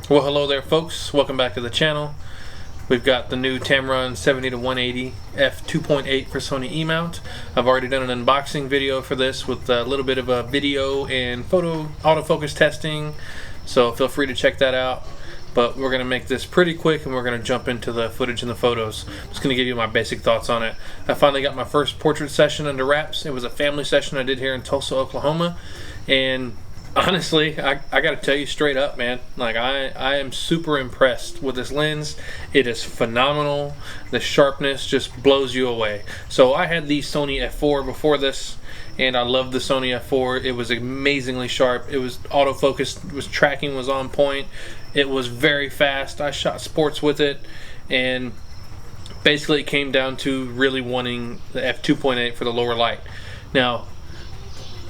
Well, hello there folks, welcome back to the channel. We've got the new Tamron 70-180mm f2.8 for Sony E-mount. I've already done an unboxing video for this with a little bit of a video and photo autofocus testing, so feel free to check that out. But we're going to make this pretty quick and we're going to jump into the footage and the photos. I'm just going to give you my basic thoughts on it. I finally got my first portrait session under wraps. It was a family session I did here in Tulsa, Oklahoma, and honestly, I gotta tell you straight up, man, like I am super impressed with this lens. It is phenomenal. The sharpness just blows you away. So I had the Sony F4 before this, and I loved the Sony F4. It was amazingly sharp. It was autofocus, tracking was on point. It was very fast. I shot sports with it, and basically it came down to really wanting the f2.8 for the lower light. Now,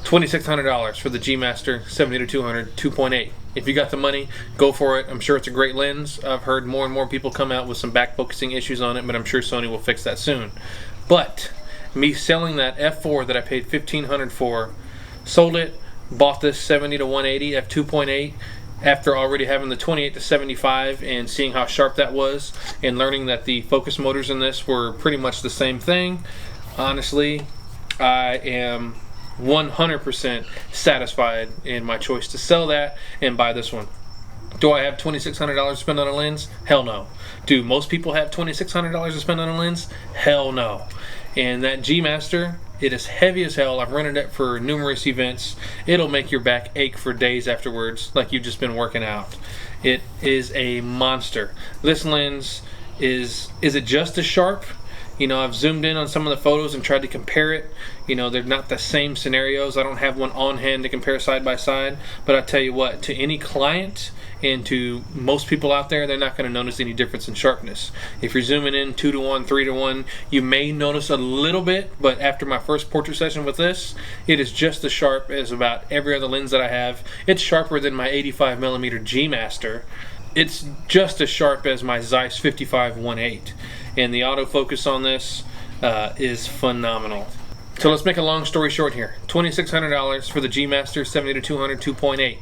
$2,600 for the G Master 70-200 2.8. If you got the money, go for it. I'm sure it's a great lens. I've heard more and more people come out with some back focusing issues on it, but I'm sure Sony will fix that soon. But me selling that F4 that I paid $1,500 for, sold it, bought this 70-180 f2.8 after already having the 28-75 and seeing how sharp that was and learning that the focus motors in this were pretty much the same thing. Honestly, I am 100% satisfied in my choice to sell that and buy this one. Do I have $2,600 to spend on a lens? Hell no. Do most people have $2,600 to spend on a lens? Hell no. And that G Master, it is heavy as hell. I've rented it for numerous events. It'll make your back ache for days afterwards, like you've just been working out. It is a monster. This lens is it just as sharp? You know, I've zoomed in on some of the photos and tried to compare it. You know, they're not the same scenarios. I don't have one on hand to compare side by side. But I tell you what, to any client and to most people out there, they're not going to notice any difference in sharpness. If you're zooming in 2:1, 3:1, you may notice a little bit. But after my first portrait session with this, it is just as sharp as about every other lens that I have. It's sharper than my 85mm G Master. It's just as sharp as my Zeiss 55-1.8. And the autofocus on this is phenomenal. So let's make a long story short here. $2,600 for the G Master 70-200 2.8.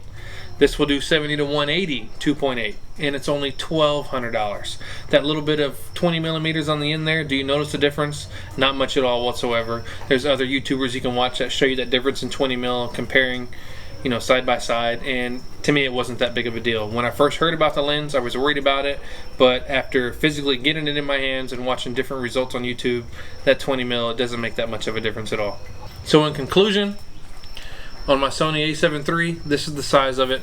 This will do 70-180 2.8, and it's only $1,200. That little bit of 20 millimeters on the end there, do you notice the difference? Not much at all whatsoever. There's other YouTubers you can watch that show you that difference in 20 mil comparing, you know, side by side, and to me it wasn't that big of a deal. When I first heard about the lens, I was worried about it, but after physically getting it in my hands and watching different results on YouTube, that 20 mil, it doesn't make that much of a difference at all. So in conclusion, on my Sony A7 III, this is the size of it.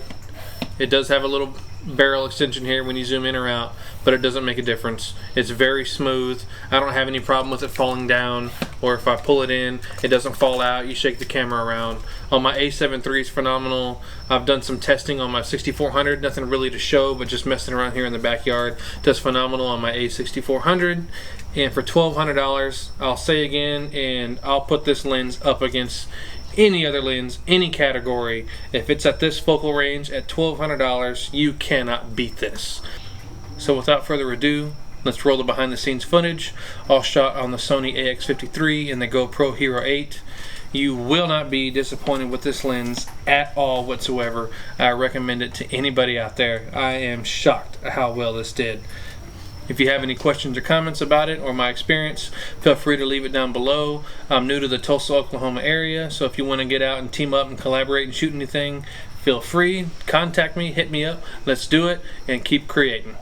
It does have a little barrel extension here when you zoom in or out, but it doesn't make a difference. It's very smooth. I don't have any problem with it falling down, or if I pull it in, it doesn't fall out. You shake the camera around. On my A7 III is phenomenal. I've done some testing on my 6400, nothing really to show, but just messing around here in the backyard. Does phenomenal on my A6400. And for $1,200, I'll say again, and I'll put this lens up against any other lens, any category. If it's at this focal range at $1,200, you cannot beat this. So without further ado, let's roll the behind the scenes footage, all shot on the Sony AX53 and the GoPro Hero 8. You will not be disappointed with this lens at all whatsoever. I recommend it to anybody out there. I am shocked at how well this did. If you have any questions or comments about it or my experience, feel free to leave it down below. I'm new to the Tulsa, Oklahoma area, so if you want to get out and team up and collaborate and shoot anything, feel free, contact me, hit me up, let's do it, and keep creating.